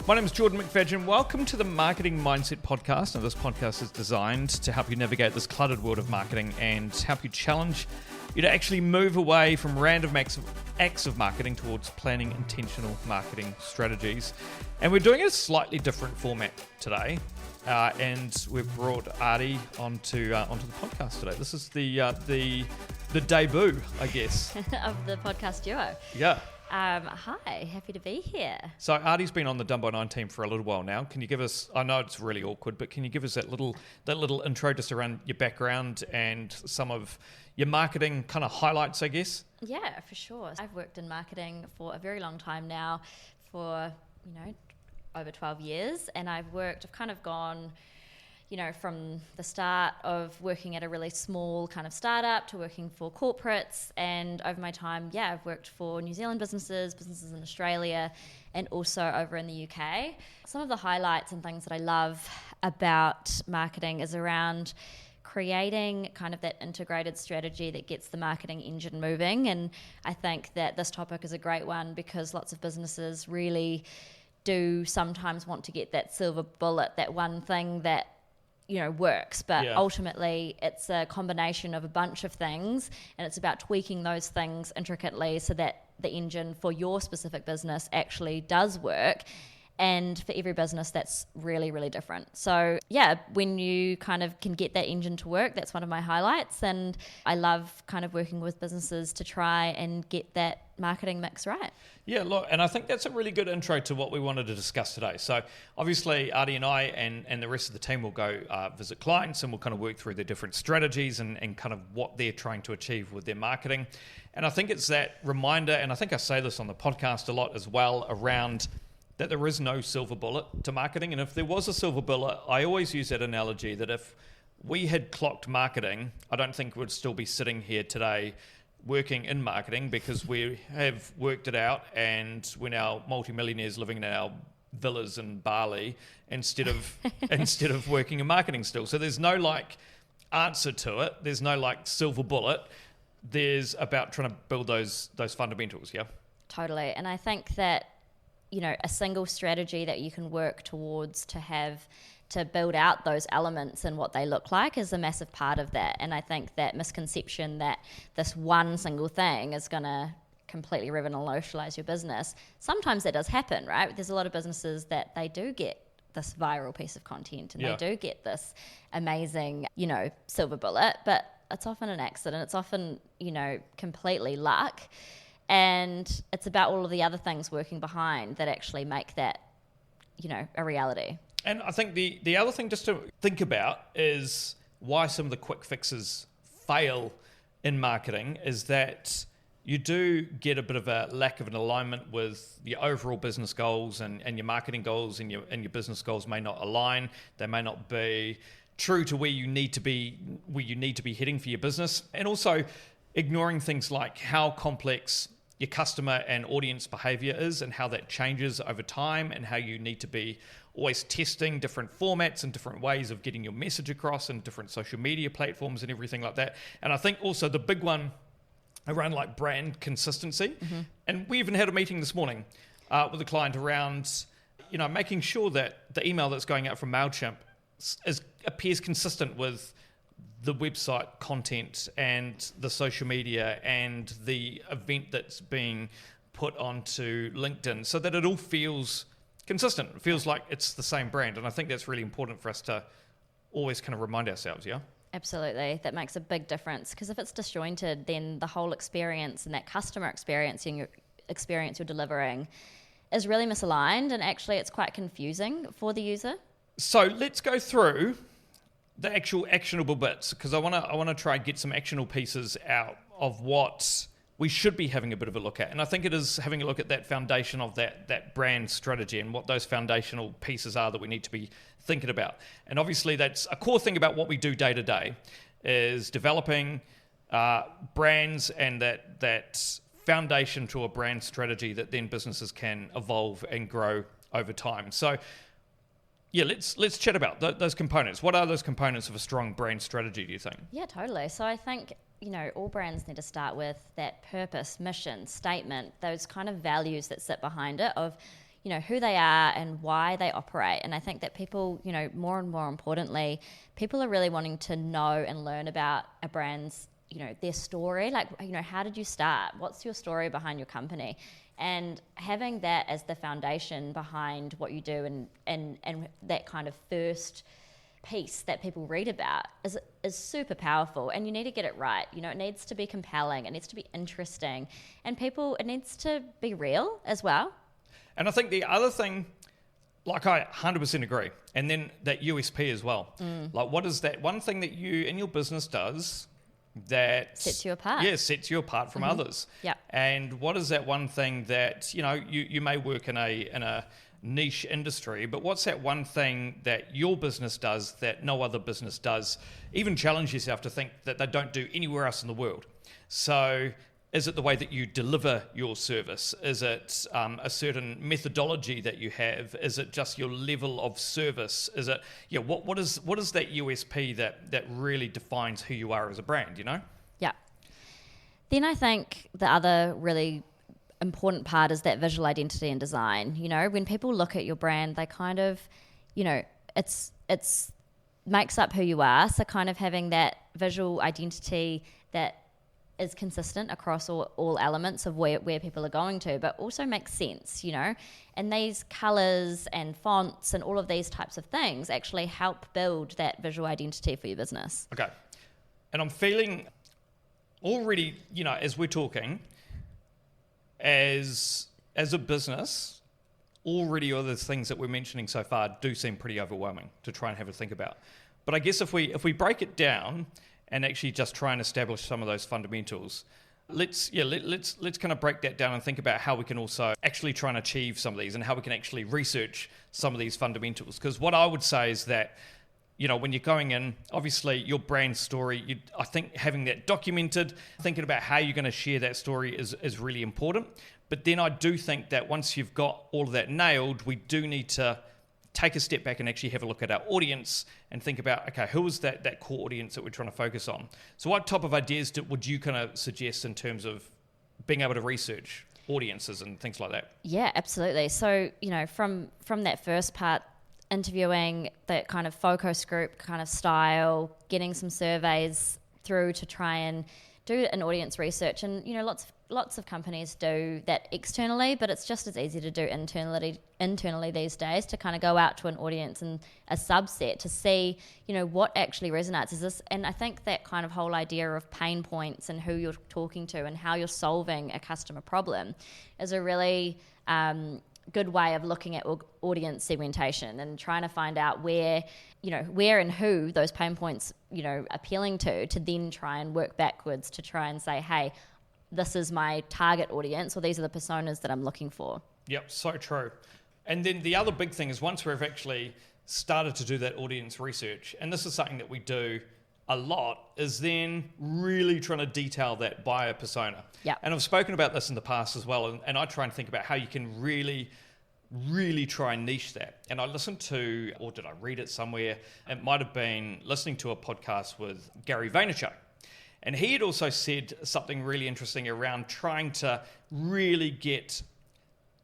My name is Jordan McFadgen. Welcome to the Marketing Mindset Podcast. Now, this podcast is designed to help you navigate this cluttered world of marketing and help you challenge you to actually move away from random acts of marketing towards planning intentional marketing strategies. And we're doing a slightly different format today. And we've brought Aarti onto the podcast today. This is the debut, I guess, of the podcast duo. Yeah. Hi, happy to be here. So Aarti's been on the Done by 9 team for a little while now. Can you give us, I know it's really awkward, but can you give us that little intro just around your background and some of your marketing kind of highlights, I guess? Yeah, for sure. I've worked in marketing for a very long time now, for, over 12 years. And I've kind of gone, from the start of working at a really small kind of startup to working for corporates. And over my time, I've worked for New Zealand businesses in Australia, and also over in the UK. Some of the highlights and things that I love about marketing is around creating kind of that integrated strategy that gets the marketing engine moving. And I think that this topic is a great one because lots of businesses really do sometimes want to get that silver bullet, that one thing that works, but ultimately it's a combination of a bunch of things, and it's about tweaking those things intricately so that the engine for your specific business actually does work. And for every business, that's really, really different. So when you kind of can get that engine to work, that's one of my highlights. And I love kind of working with businesses to try and get that marketing mix right. Yeah, look, and I think that's a really good intro to what we wanted to discuss today. So obviously, Aarti and I and the rest of the team will go visit clients, and we'll kind of work through their different strategies and kind of what they're trying to achieve with their marketing. And I think it's that reminder, and I think I say this on the podcast a lot as well, around that there is no silver bullet to marketing. And if there was a silver bullet, I always use that analogy that if we had clocked marketing, I don't think we'd still be sitting here today working in marketing, because we have worked it out and we're now multimillionaires living in our villas in Bali instead of working in marketing still. So there's no answer to it. There's no silver bullet. There's about trying to build those fundamentals. Yeah, totally. And I think that a single strategy that you can work towards to build out those elements and what they look like is a massive part of that. And I think that misconception that this one single thing is going to completely revolutionize your business, sometimes that does happen, right? There's a lot of businesses that they do get this viral piece of content and they do get this amazing, silver bullet, but it's often an accident. It's often, completely luck. And it's about all of the other things working behind that actually make that, a reality. And I think the other thing just to think about is why some of the quick fixes fail in marketing is that you do get a bit of a lack of an alignment with your overall business goals, and your marketing goals and your business goals may not align. They may not be true to where you need to be heading for your business. And also ignoring things like how complex your customer and audience behavior is and how that changes over time, and how you need to be always testing different formats and different ways of getting your message across and different social media platforms and everything like that. And I think also the big one around brand consistency. Mm-hmm. And we even had a meeting this morning with a client around, making sure that the email that's going out from MailChimp appears consistent with the website content and the social media and the event that's being put onto LinkedIn, so that it all feels consistent. It feels like it's the same brand. And I think that's really important for us to always kind of remind ourselves, yeah? Absolutely. That makes a big difference, because if it's disjointed, then the whole experience and that customer experience you're delivering is really misaligned, and actually it's quite confusing for the user. So let's go through the actual actionable bits, because I want to try and get some actionable pieces out of what we should be having a bit of a look at. And I think it is having a look at that foundation of that brand strategy and what those foundational pieces are that we need to be thinking about. And obviously that's a core thing about what we do day to day, is developing brands and that foundation to a brand strategy that then businesses can evolve and grow over time. So let's chat about those components. What are those components of a strong brand strategy, do you think? Yeah, totally. So I think, all brands need to start with that purpose, mission, statement, those kind of values that sit behind it of, who they are and why they operate. And I think that people, more and more importantly, people are really wanting to know and learn about a brand's, their story. Like, how did you start? What's your story behind your company? And having that as the foundation behind what you do and that kind of first piece that people read about is super powerful, and you need to get it right. It needs to be compelling, it needs to be interesting, and it needs to be real as well. And I think the other thing, like I 100% agree, and then that USP as well. Like, what is that one thing that you and your business does that sets you apart? Yeah, sets you apart from others. Yeah. And what is that one thing that you may work in a niche industry, but what's that one thing that your business does that no other business does? Even challenge yourself to think that they don't do anywhere else in the world. So is it the way that you deliver your service? Is it a certain methodology that you have? Is it just your level of service? Is it what is that USP that really defines who you are as a brand? Yeah. Then I think the other really important part is that visual identity and design. When people look at your brand, they kind of, it's makes up who you are. So kind of having that visual identity that is consistent across all elements of where people are going to, but also makes sense, and these colors and fonts and all of these types of things actually help build that visual identity for your business. Okay. And I'm feeling already, as we're talking, as a business, already all the things that we're mentioning so far do seem pretty overwhelming to try and have a think about. But I guess if we break it down and actually just try and establish some of those fundamentals, let's kind of break that down and think about how we can also actually try and achieve some of these and how we can actually research some of these fundamentals. Because what I would say is that when you're going in, obviously your brand story, I think having that documented, thinking about how you're going to share that story is really important. But then I do think that once you've got all of that nailed, we do need to take a step back and actually have a look at our audience and think about, okay, who is that core audience that we're trying to focus on? So what type of ideas would you kind of suggest in terms of being able to research audiences and things like that? Yeah, absolutely. So, from that first part, interviewing that kind of focus group kind of style, getting some surveys through to try and do an audience research. And, lots of companies do that externally, but it's just as easy to do internally these days, to kind of go out to an audience and a subset to see, what actually resonates. Is this, and I think that kind of whole idea of pain points and who you're talking to and how you're solving a customer problem is a really good way of looking at audience segmentation and trying to find out where and who those pain points, appealing to then try and work backwards to try and say, hey, this is my target audience, or these are the personas that I'm looking for. Yep, so true. And then the other big thing is once we've actually started to do that audience research, and this is something that we do a lot, is then really trying to detail that buyer persona. Yeah. And I've spoken about this in the past as well, and I try and think about how you can really try and niche that. And I listened to, or did I read it somewhere? It might have been listening to a podcast with Gary Vaynerchuk. And he had also said something really interesting around trying to really get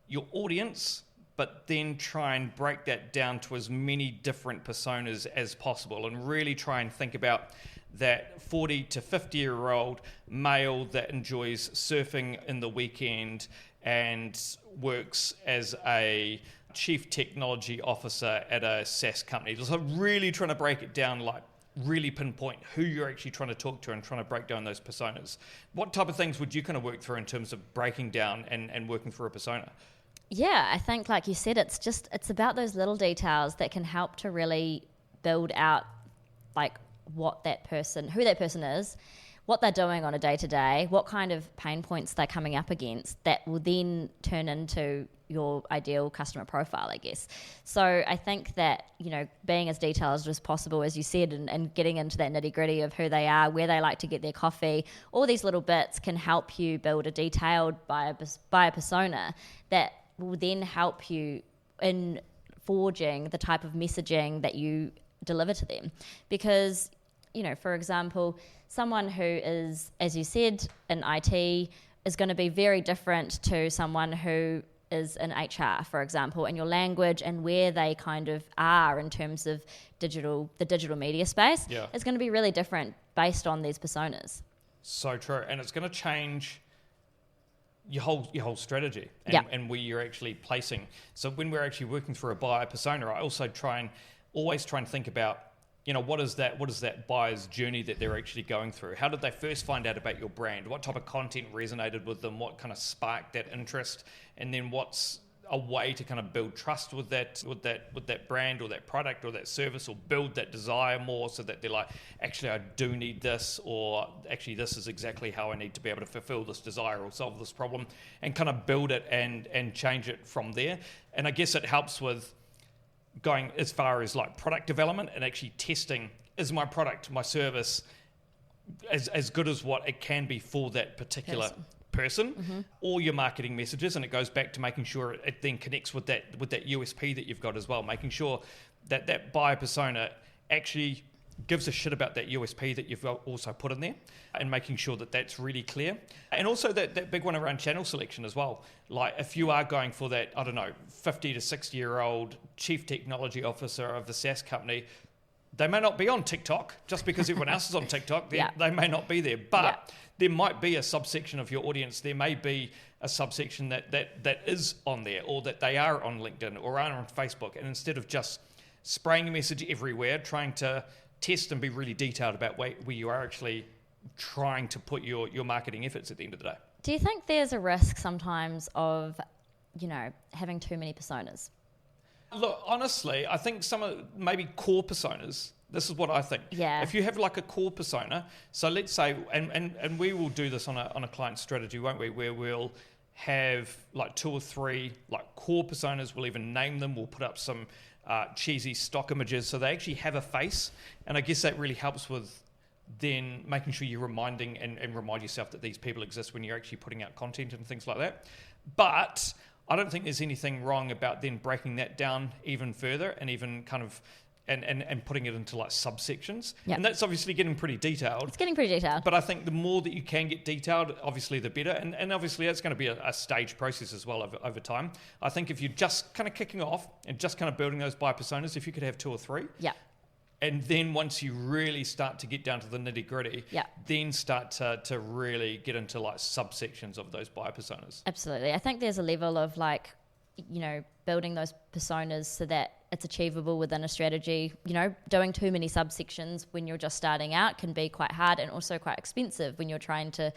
your audience, but then try and break that down to as many different personas as possible and really try and think about that 40 to 50-year-old male that enjoys surfing in the weekend and works as a chief technology officer at a SaaS company. So really trying to break it down, like really pinpoint who you're actually trying to talk to and trying to break down those personas. What type of things would you kind of work through in terms of breaking down and working through a persona? Yeah, I think like you said, it's about those little details that can help to really build out like who that person is, what they're doing on a day-to-day, what kind of pain points they're coming up against that will then turn into your ideal customer profile, I guess. So I think that, being as detailed as possible, as you said, and getting into that nitty-gritty of who they are, where they like to get their coffee, all these little bits can help you build a detailed buyer persona that will then help you in forging the type of messaging that you deliver to them. Because, for example, someone who is, as you said, in IT is going to be very different to someone who is in HR, for example, and your language and where they kind of are in terms of the digital media space is going to be really different based on these personas. So true. And it's going to change your whole strategy and where you're actually placing. So when we're actually working through a buyer persona, I also always try and think about, what is that buyer's journey that they're actually going through? How did they first find out about your brand? What type of content resonated with them? What kind of sparked that interest? And then what's a way to kind of build trust with that brand or that product or that service, or build that desire more, so that they're like, actually I do need this, or actually this is exactly how I need to be able to fulfill this desire or solve this problem, and kind of build it and change it from there. And I guess it helps with going as far as like product development and actually testing, is my product, my service as good as what it can be for that particular person, or your marketing messages. And it goes back to making sure it then connects with that USP that you've got as well, making sure that buyer persona actually gives a shit about that USP that you've also put in there, and making sure that that's really clear. And also that big one around channel selection as well. Like if you are going for that, 50 to 60 year old chief technology officer of the SaaS company, they may not be on TikTok just because everyone else is on TikTok. They may not be there, but there might be a subsection of your audience. There may be a subsection that is on there, or that they are on LinkedIn or are on Facebook. And instead of just spraying a message everywhere, trying to test and be really detailed about where you are actually trying to put your marketing efforts at the end of the day. Do you think there's a risk sometimes of, having too many personas? Look, honestly, I think some of maybe core personas, this is what I think. Yeah. If you have like a core persona, so let's say, and we will do this on a client strategy, won't we, where we'll have like 2 or 3 like core personas, we'll even name them, we'll put up some cheesy stock images so they actually have a face. And I guess that really helps with then making sure you're reminding and remind yourself that these people exist when you're actually putting out content and things like that. But I don't think there's anything wrong about then breaking that down even further, and even kind of and putting it into like subsections. Yep. And that's obviously getting pretty detailed. It's getting pretty detailed. But I think the more that you can get detailed, obviously the better. And obviously that's going to be a staged process as well over time. I think if you're just kind of kicking off and just kind of building those buyer personas, if you could have 2 or 3. Yeah. And then once you really start to get down to the nitty gritty, then start to really get into like subsections of those buyer personas. Absolutely. I think there's a level of like, building those personas so that it's achievable within a strategy. Doing too many subsections when you're just starting out can be quite hard, and also quite expensive when you're trying to,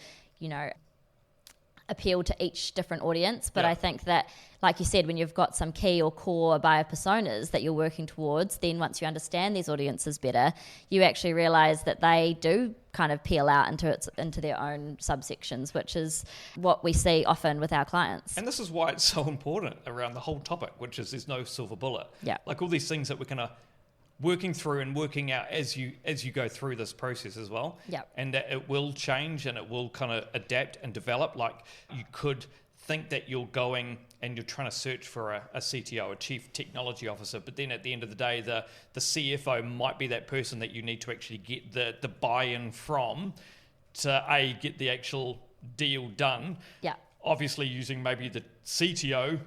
appeal to each different audience. But I think that, like you said, when you've got some key or core buyer personas that you're working towards, then once you understand these audiences better, you actually realize that they do kind of peel out into their own subsections, which is what we see often with our clients. And this is why it's so important around the whole topic, which is there's no silver bullet. Yeah. Like all these things that we're kind of working through and working out as you go through this process as well. Yeah. And that it will change and it will kind of adapt and develop. Like you could think that you're going and you're trying to search for a CTO, a chief technology officer, but then at the end of the day, the CFO might be that person that you need to actually get the buy-in from to get the actual deal done. Yeah. Obviously using maybe the CTO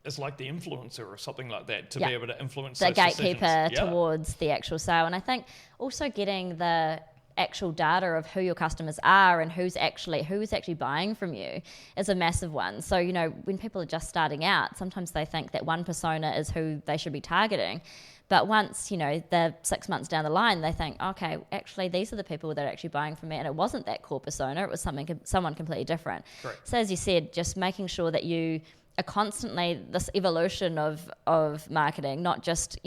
is like the influencer or something like that to be able to influence the those gatekeeper decisions. Towards the actual sale. And I think also getting the actual data of who your customers are and who's actually buying from you is a massive one. So, when people are just starting out, sometimes they think that one persona is who they should be targeting. But once, they're 6 months down the line, they think, okay, actually, these are the people that are actually buying from me. And it wasn't that core persona. It was someone completely different. Correct. So as you said, just making sure that you are constantly this evolution of marketing, not just,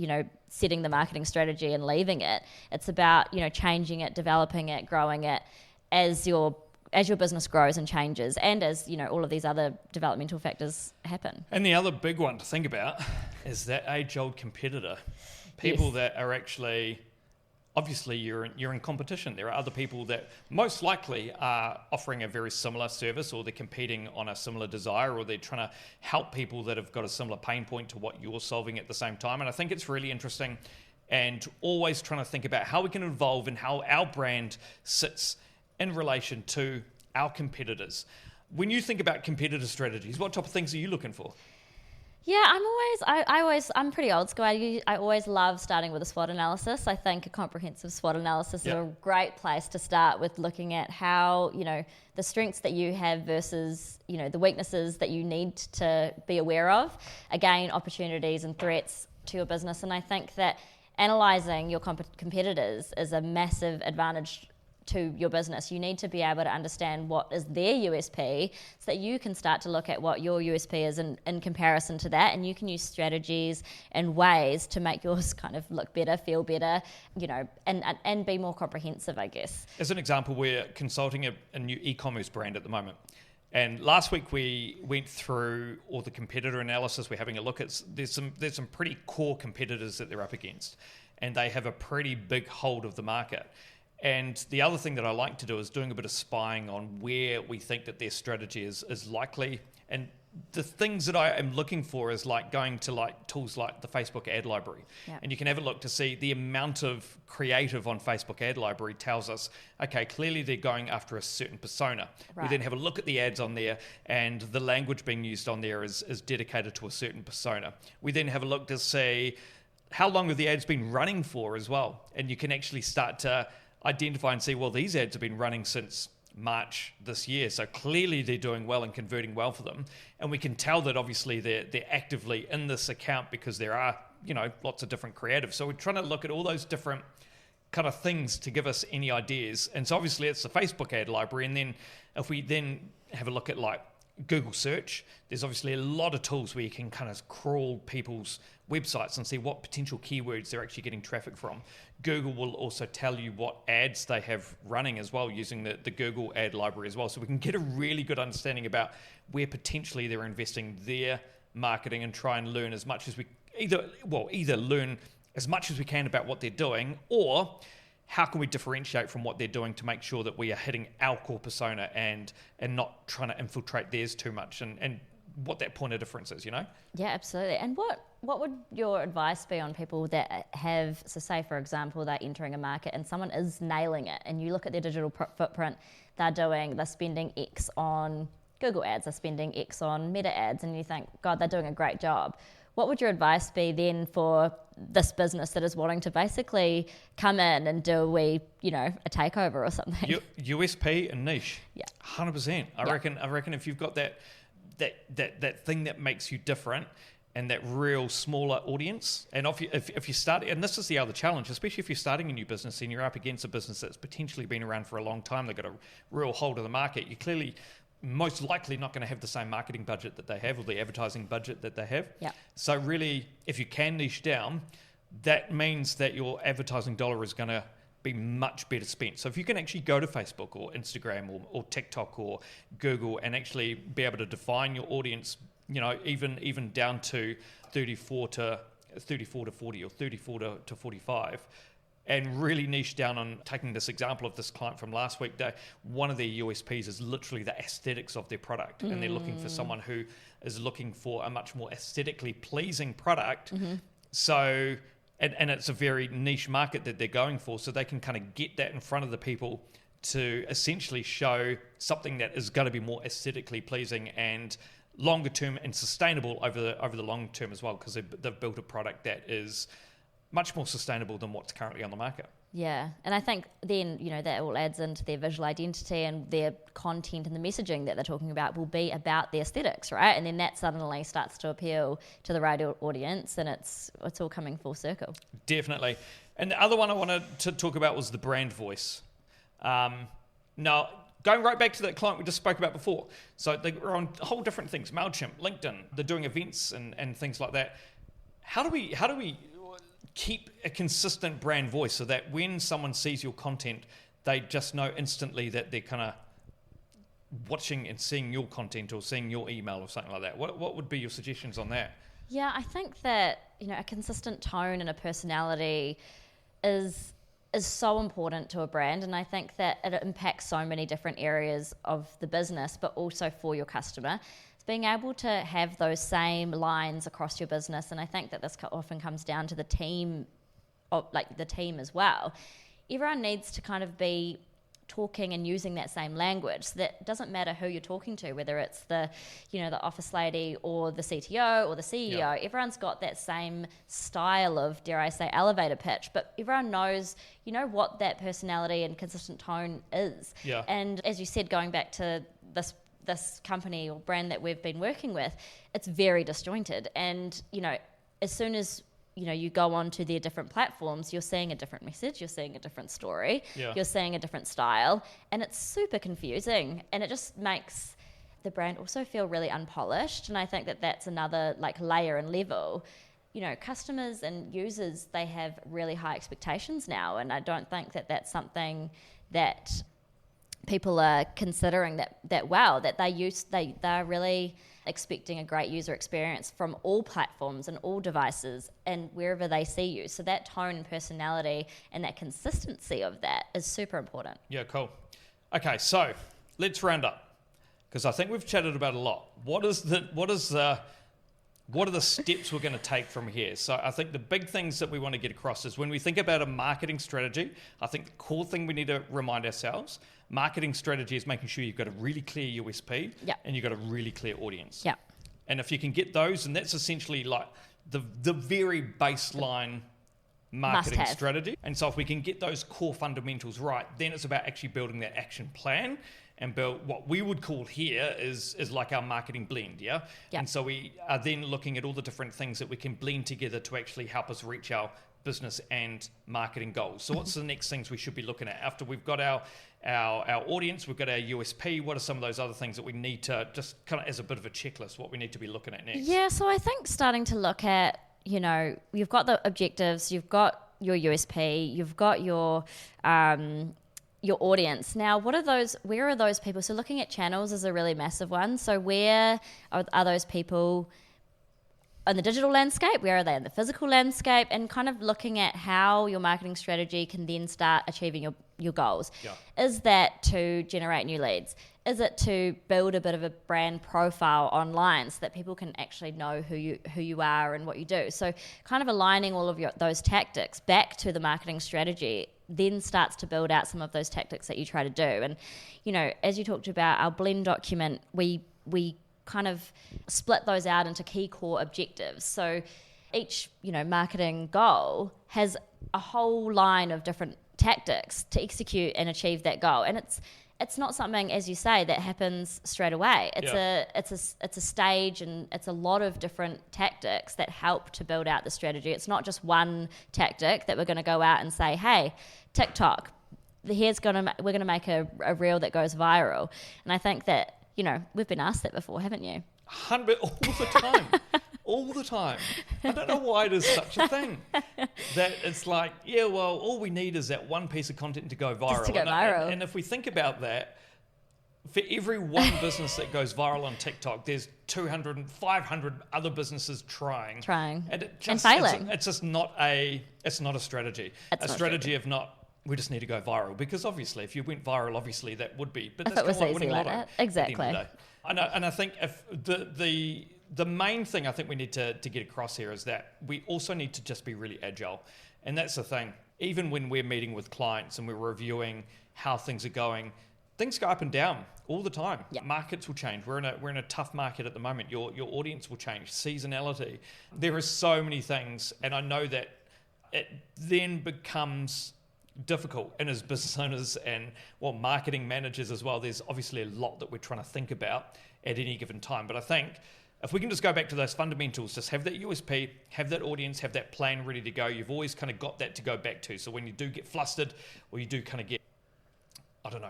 setting the marketing strategy and leaving it. It's about, changing it, developing it, growing it as your business grows and changes, and as, all of these other developmental factors happen. And the other big one to think about is that age-old competitor. People that are actually, obviously you're in competition. There are other people that most likely are offering a very similar service, or they're competing on a similar desire, or they're trying to help people that have got a similar pain point to what you're solving at the same time. And I think it's really interesting, and always trying to think about how we can evolve and how our brand sits in relation to our competitors. When you think about competitor strategies, what type of things are you looking for? Yeah, I'm pretty old school. I always love starting with a SWOT analysis. I think a comprehensive SWOT analysis is a great place to start with, looking at how, the strengths that you have versus, the weaknesses that you need to be aware of. Again, opportunities and threats to your business. And I think that analysing your competitors is a massive advantage to your business. You need to be able to understand what is their USP so that you can start to look at what your USP is in comparison to that, and you can use strategies and ways to make yours kind of look better, feel better, and be more comprehensive, I guess. As an example, we're consulting a new e-commerce brand at the moment. And last week we went through all the competitor analysis. We're having a look at, there's some pretty core competitors that they're up against, and they have a pretty big hold of the market. And the other thing that I like to do is doing a bit of spying on where we think that their strategy is likely. And the things that I am looking for is like going to like tools like the Facebook ad library. Yep. And you can have a look to see the amount of creative on Facebook ad library tells us, okay, clearly they're going after a certain persona. Right. We then have a look at the ads on there, and the language being used on there is dedicated to a certain persona. We then have a look to see how long have the ads been running for as well. And you can actually start to identify and see, well, these ads have been running since March this year, so clearly they're doing well and converting well for them. And we can tell that obviously they're actively in this account because there are, lots of different creatives. So we're trying to look at all those different kind of things to give us any ideas. And so obviously it's the Facebook ad library. And then if we then have a look at like Google search, there's obviously a lot of tools where you can kind of crawl people's websites and see what potential keywords they're actually getting traffic from. Google will also tell you what ads they have running as well, using the Google ad library as well. So we can get a really good understanding about where potentially they're investing their marketing and try and learn as much as we either learn as much as we can about what they're doing, or how can we differentiate from what they're doing to make sure that we are hitting our core persona and not trying to infiltrate theirs too much, and what that point of difference is, Yeah, absolutely. And what would your advice be on people that have, so say for example, they're entering a market and someone is nailing it, and you look at their digital footprint, they're spending X on Google ads, they're spending X on Meta ads, and you think, God, they're doing a great job. What would your advice be then for this business that is wanting to basically come in and do a takeover or something? USP and niche. Yeah. 100%. I reckon if you've got that thing that makes you different and that real smaller audience, and if you start, and this is the other challenge, especially if you're starting a new business and you're up against a business that's potentially been around for a long time, they've got a real hold of the market, you're clearly most likely not going to have the same marketing budget that they have or the advertising budget that they have. Yeah. So really, if you can niche down, that means that your advertising dollar is going to be much better spent. So if you can actually go to Facebook or Instagram or TikTok or Google and actually be able to define your audience, even down to 34 to 40 or 34 to 45, and really niche down on taking this example of this client from last week. One of their USPs is literally the aesthetics of their product, and they're looking for someone who is looking for a much more aesthetically pleasing product. Mm-hmm. So, and it's a very niche market that they're going for, so they can kind of get that in front of the people to essentially show something that is going to be more aesthetically pleasing and longer term and sustainable over the long term as well, because they've built a product that is much more sustainable than what's currently on the market. Yeah, and I think then, that all adds into their visual identity, and their content and the messaging that they're talking about will be about the aesthetics, right? And then that suddenly starts to appeal to the right audience, and it's all coming full circle. Definitely. And the other one I wanted to talk about was the brand voice. Now, going right back to that client we just spoke about before. So they were on whole different things, MailChimp, LinkedIn, they're doing events and things like that. How do we keep a consistent brand voice so that when someone sees your content, they just know instantly that they're kind of watching and seeing your content or seeing your email or something like that? What would be your suggestions on that? Yeah, I think that, a consistent tone and a personality is so important to a brand, and I think that it impacts so many different areas of the business, but also for your customer. Being able to have those same lines across your business, and I think that this often comes down to the team as well. Everyone needs to kind of be talking and using that same language. So that doesn't matter who you're talking to, whether it's the office lady or the CTO or the CEO. Yeah. Everyone's got that same style of, dare I say, elevator pitch, but everyone knows, what that personality and consistent tone is. Yeah. And as you said, going back to this company or brand that we've been working with, it's very disjointed. And, as soon as you go on to their different platforms, you're seeing a different message, you're seeing a different story, you're seeing a different style, and it's super confusing, and it just makes the brand also feel really unpolished. And I think that that's another layer and level. Customers and users, they have really high expectations now, and I don't think that that's something that people are considering that they're really expecting a great user experience from all platforms and all devices and wherever they see you. So that tone and personality and that consistency of that is super important. Yeah, cool. Okay, so let's round up, because I think we've chatted about a lot. What are the steps we're going to take from here? So I think the big things that we want to get across is when we think about a marketing strategy, I think the core thing we need to remind ourselves, marketing strategy is making sure you've got a really clear USP and you've got a really clear audience. Yeah. And if you can get those, and that's essentially like the very baseline marketing strategy. And so if we can get those core fundamentals right, then it's about actually building that action plan and build what we would call here is like our marketing blend, yeah? And so we are then looking at all the different things that we can blend together to actually help us reach our business and marketing goals. So what's the next things we should be looking at? After we've got our audience, we've got our USP, what are some of those other things that we need to, just kind of as a bit of a checklist, what we need to be looking at next? Yeah, so I think starting to look at, you've got the objectives, you've got your USP, you've got your audience. Now, where are those people? So looking at channels is a really massive one. So where are those people in the digital landscape? Where are they in the physical landscape? And kind of looking at how your marketing strategy can then start achieving your goals. Yeah. Is that to generate new leads? Is it to build a bit of a brand profile online so that people can actually know who you are and what you do? So kind of aligning all of those tactics back to the marketing strategy then starts to build out some of those tactics that you try to do. And, as you talked about our blend document, we kind of split those out into key core objectives. So each, marketing goal has a whole line of different tactics to execute and achieve that goal. And it's not something, as you say, that happens straight away. It's a stage, and it's a lot of different tactics that help to build out the strategy. It's not just one tactic that we're going to go out and say, hey, TikTok, we're going to make a reel that goes viral. And I think that, we've been asked that before, haven't you? 100 all the time. All the time. I don't know why it is such a thing. That it's like, all we need is that one piece of content to go viral. Just to go viral. And if we think about that, for every one business that goes viral on TikTok, there's 200 and 500 other businesses trying. And failing. It's just not a strategy. A strategy of not, we just need to go viral. Because obviously, if you went viral, obviously that would be. But that's if it was kind of easy like that. Exactly. And I think if the main thing I think we need to get across here is that we also need to just be really agile. And that's the thing. Even when we're meeting with clients and we're reviewing how things are going, things go up and down all the time. Yeah. Markets will change. We're in a tough market at the moment. Your audience will change. Seasonality. There are so many things, and I know that it then becomes difficult. And as business owners and marketing managers as well, there's obviously a lot that we're trying to think about at any given time. But I think if we can just go back to those fundamentals, just have that USP, have that audience, have that plan ready to go, you've always kind of got that to go back to. So when you do get flustered or you do kind of get,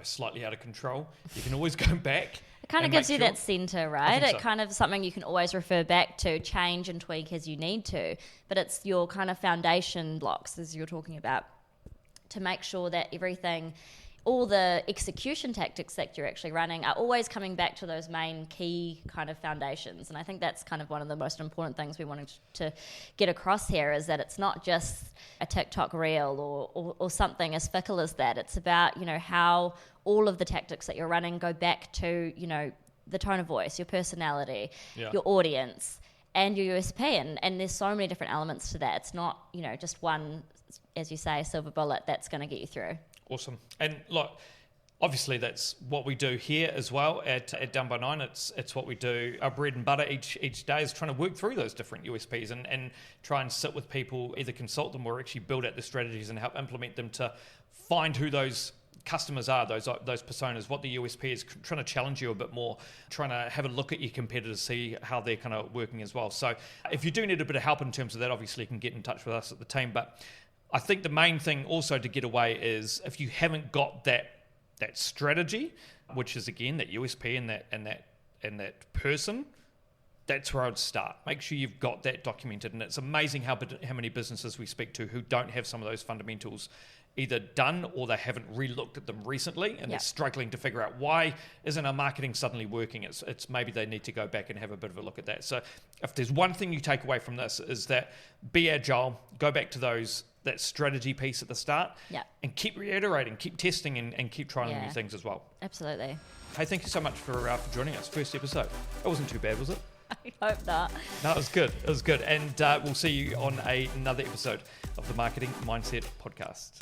slightly out of control, you can always go back. It kind of gives you that center, right? It kind of something you can always refer back to, change and tweak as you need to. But it's your kind of foundation blocks, as you're talking about, to make sure that everything, all the execution tactics that you're actually running are always coming back to those main key kind of foundations. And I think that's kind of one of the most important things we wanted to get across here, is that it's not just a TikTok reel or something as fickle as that. It's about, how all of the tactics that you're running go back to, the tone of voice, your personality, your audience, and your USP. And there's so many different elements to that. It's not, just one, as you say, silver bullet that's going to get you through. Awesome. And look, Obviously, that's what we do here as well at Down by Nine. It's what we do. Our bread and butter each day is trying to work through those different USPs and try and sit with people, either consult them or actually build out the strategies and help implement them to find who those customers are, those personas, what the USP is, trying to challenge you a bit more, trying to have a look at your competitors, see how they're kind of working as well. So if you do need a bit of help in terms of that, obviously you can get in touch with us at the team. But I think the main thing also to get away is if you haven't got that strategy, which is again that USP and that person, that's where I'd start. Make sure you've got that documented. And it's amazing how many businesses we speak to who don't have some of those fundamentals either done or they haven't re-looked at them recently and they're struggling to figure out why isn't our marketing suddenly working. It's maybe they need to go back and have a bit of a look at that. So if there's one thing you take away from this is that be agile, go back to that strategy piece at the start and keep reiterating, keep testing and keep trying new things as well. Absolutely. Hey, thank you so much for joining us. First episode. It wasn't too bad, was it? I hope not. No, it was good. It was good. And we'll see you on another episode of the Marketing Mindset Podcast.